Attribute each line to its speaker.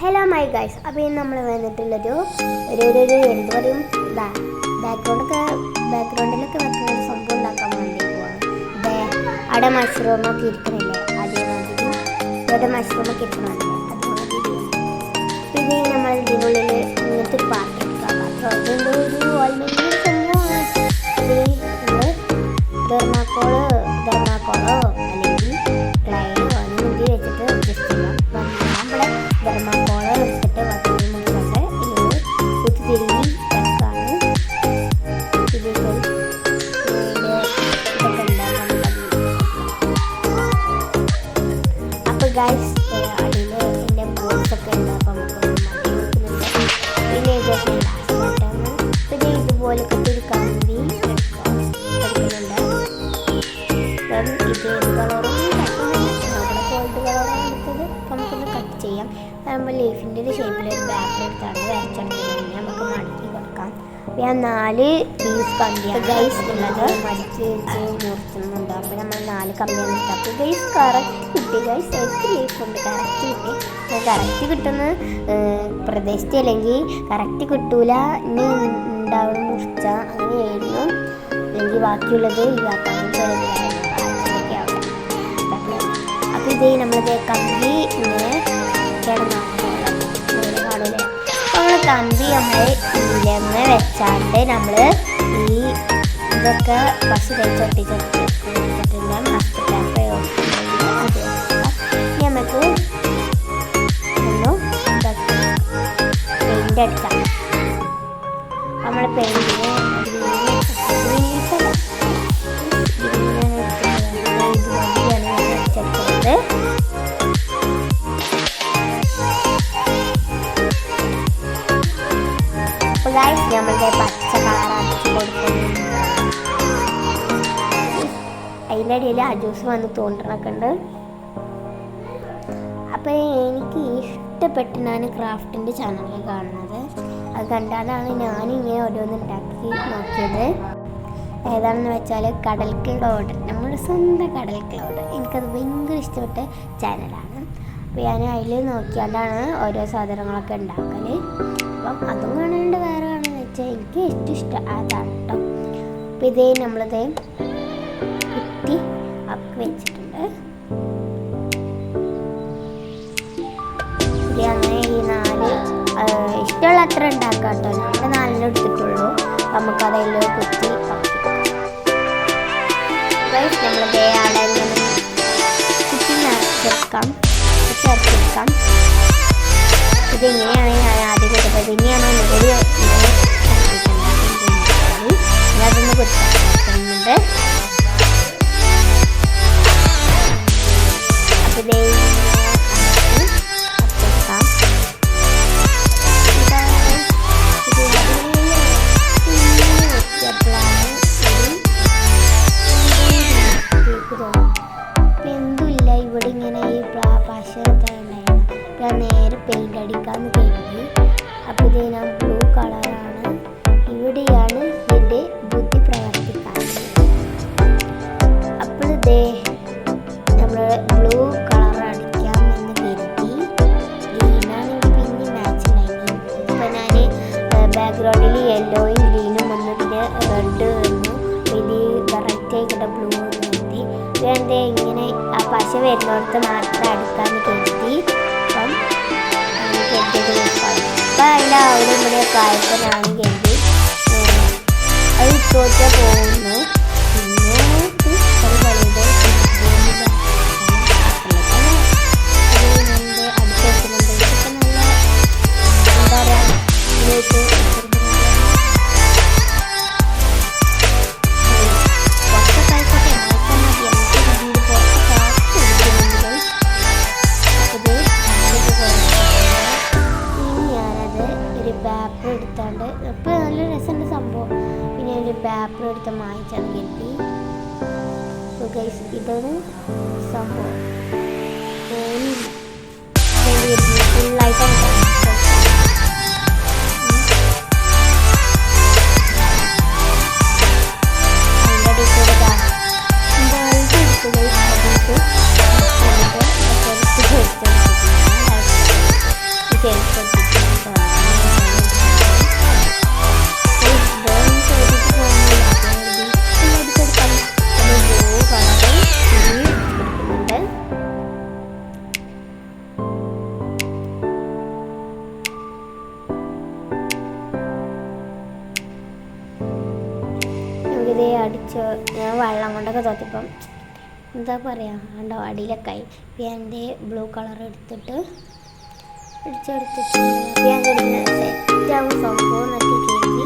Speaker 1: Hello my guys. അപ്പോൾ ഇന്ന് നമ്മൾ വന്നിട്ടുള്ളൊരു എന്ത് പറയും ബാക്ക്ഗ്രൗണ്ടിലൊക്കെ വെക്കുന്ന ഒരു സംഭവം ഉണ്ടാക്കാൻ വേണ്ടി പോവാണ്. അവിടെ മഷ്റൂമൊക്കെ ഇരിക്കണില്ലേ, അതേമാതിരി ഇവിടെ മഷ്റൂമൊക്കെ ഇരിക്കണമല്ലേ അതേമാതിരി. പിന്നെ നമ്മൾ ഇതിനുള്ളിൽ ഇങ്ങനത്തെ ഒരു പാത്രം അതിൻ്റെ ഒരു ഓൾറെഡി സംഭവമാണ്. നമ്മൾ തെർമാക്കോളോ അല്ലെങ്കിൽ ക്ലൈനോ അങ്ങനെ മുന്തി വെച്ചിട്ട് അഡ്ജസ്റ്റ് ചെയ്യാം. നമ്മുടെ തെർമാക്കോളോ എടുത്തിട്ട് വട്ടത്തിൽ മുറിച്ചിട്ട് ഇത് കുത്തി തിരിഞ്ഞ് വെക്കാണ്. ഇതൊക്കെ ഉണ്ടാക്കാൻ അപ്പോൾ ഗൈസ് അടിയിൽ എൻ്റെ ബോൾസൊക്കെ ഉണ്ട്. അപ്പം നമുക്കൊന്ന് മാറ്റി വെക്കുന്നുണ്ട്. പിന്നെ ലാസ്റ്റായിട്ടാണ് പിന്നെ ഇതുപോലൊക്കെ ഒരു കമ്പി എടുക്കുന്നുണ്ട്. ഇത് കളറും നമ്മുടെ ഗോൾഡ് കളറാണ് എടുത്തത്. നമുക്കൊന്ന് കട്ട് ചെയ്യാം. നമ്മൾ ലീഫിൻ്റെ ഒരു ഷേപ്പിൽ ഒരു ബാക്ക് എടുത്താണ് വരച്ചെടുത്തത്. പിന്നെ നമുക്ക് മടക്കി കൊടുക്കാം. ഞാൻ 4 പീസ് കമ്പിയാണ് ഗൈസ് ഉള്ളത്. മടിച്ച് വെച്ച് മുറിച്ചുന്നുണ്ട്. അപ്പോൾ നമ്മൾ 4 കമ്പിയാണ് എടുത്തത്. അപ്പോൾ ഗൈസ് കറക്റ്റ് കിട്ടി ഗൈസ്. എനിക്ക് ലീഫുണ്ട് കറക്റ്റ് കിട്ടി. കറക്റ്റ് കിട്ടുന്ന പ്രദേശത്ത് അല്ലെങ്കിൽ കറക്റ്റ് കിട്ടൂല ഇനി ഉണ്ടാവും മുറിച്ച അങ്ങനെയായിരുന്നു. അല്ലെങ്കിൽ ബാക്കിയുള്ളത് ഒഴിവാക്കാനും ചെറുതായിരുന്നു. അപ്പോൾ ഇത് നമ്മളിത് കമ്പി ഇങ്ങനെ കിടന്നാണ് കാണൂലേ. അപ്പോൾ നമ്മൾ കമ്പി നമ്മൾ ഇതിലൊന്ന് വെച്ചാണ്ട് നമ്മൾ ഈ ഇതൊക്കെ ഫസ്റ്റ് ഒട്ടിച്ചിട്ടില്ല മസ്റ്റ് ടാപ്പ് അത് നമുക്ക് ഒന്ന് പെയിൻ്റ് അടിക്കാം. നമ്മൾ പെയിൻറ്റിന് അടിച്ചെടുക്കുന്നത്. അപ്പോൾ ഗൈസ് നമ്മളുടെ പച്ച കളർ അടിച്ച് കൊടുക്കുന്നുണ്ട്. അതിൻ്റെ ഇടയിൽ ആ ജ്യൂസ് വന്ന് തോണ്ടണൊക്കെ ഉണ്ട്. അപ്പോൾ എനിക്ക് ഇഷ്ടപ്പെട്ട് ഞാൻ ക്രാഫ്റ്റിൻ്റെ ചാനലിൽ കാണുന്നത്. അത് കണ്ടാലാണ് ഞാനിങ്ങനെ ഓരോന്ന് ഉണ്ടാക്കി നോക്കിയത്. ഏതാണെന്ന് വെച്ചാൽ കടൽ ക്ലൗഡ്, നമ്മുടെ സ്വന്തം കടൽ ക്ലൗഡ്. എനിക്കത് ഭയങ്കര ഇഷ്ടപ്പെട്ട ചാനലാണ്. അപ്പോൾ ഞാൻ അതിൽ നോക്കിയാണ്ടാണ് ഓരോ സാധനങ്ങളൊക്കെ ഉണ്ടാക്കൽ. അപ്പം അതും കാണാനുണ്ട്. വേറെ കാണുന്നത് വെച്ചാൽ എനിക്ക് ഏറ്റവും ഇഷ്ടം അതാണ് കേട്ടോ. അപ്പോൾ ഇതേ നമ്മളിത് കുത്തി ഒക്കെ വെച്ചിട്ടുണ്ട്. അങ്ങനെ ഈ 4 ഇഷ്ടമുള്ള അത്ര ഉണ്ടാക്കാം കേട്ടോ. നമ്മുടെ 4 എടുത്തിട്ടുള്ളൂ. നമുക്കതിൽ കുത്തി നമ്മളിത് അവിടെ ഇങ്ങനെ കുത്തി നിറച്ചെടുക്കാം. ഇതിങ്ങനെയാണ് ഞാൻ ആദ്യം കൊടുത്തത്. ഇനിയാണ് ഒന്നുകൂടി അതൊന്ന് കുത്തിട്ടുണ്ട്. അപ്പോൾ ഇതേ എന്തുമില്ല ഇവിടെ ഇങ്ങനെ ഈ പശ ഉണ്ടായിരുന്നു. ഞാൻ നേരെ പെയിൻ്റ് അടിക്കാമെന്ന് കരുതി. അപ്പോൾ ഇത് ഞാൻ ബ്ലൂ കളറാണ്. ഇവിടെയാണ് എൻ്റെ ബുദ്ധി പ്രവർത്തിക്കുന്നത്. അപ്പോൾ ഇതേ നമ്മൾ ബ്ലൂ കളർ അടിക്കാം എന്ന് കരുതി. ഗ്രീനാണെങ്കിൽ പിന്നെ മാച്ച് ഉണ്ടായിരുന്നു. അപ്പോൾ ഞാൻ ബാക്ക്ഗ്രൗണ്ടിൽ യെല്ലോയും ഗ്രീനും വന്നു, പിന്നെ റെഡ് വന്നു. ഇത് കറക്റ്റ് ആയിക്കട്ടെ ബ്ലൂ എന്ന് കരുതി. ഇതെന്താ ഇങ്ങനെ ആ പശ വരുന്നിടത്ത് മാത്രം അടുക്കാമെന്ന് കരുതി. അപ്പം അതിൻ്റെ അവിടെ ഇവിടെയൊക്കെ ആയപ്പോൾ ഞാൻ കരുതി അത് തോറ്റാൽ പോകുന്നു. പിന്നെ ഒരു കളിയുടെ അടുത്ത് വെക്കുന്നുണ്ട്. ഇതൊക്കെ നല്ല എന്താ പറയുക ഇതിലേക്ക് പേപ്പർ എടുത്താണ്ട് ഇപ്പോൾ നല്ല രസമുണ്ട് സംഭവം. പിന്നെ ഒരു പേപ്പർ എടുത്ത് വാങ്ങിച്ചാണ് കരുതി. അപ്പോൾ ഗൈസ് ഇതൊരു സംഭവം ഫുള്ളായിട്ടാണ് അതിൻ്റെ അടിയിൽ കൂടെ നമുക്കിത് അടിച്ച് ഞാൻ വെള്ളം കൊണ്ടൊക്കെ തോത്തിപ്പം എന്താ പറയുക കണ്ടോ അടിയിലൊക്കെ ആയി. എൻ്റെ ബ്ലൂ കളർ എടുത്തിട്ട് അടിച്ചെടുത്തിട്ട് ഞാൻ സെറ്റാവും സംഭവം എന്നൊക്കെ കേൾക്കി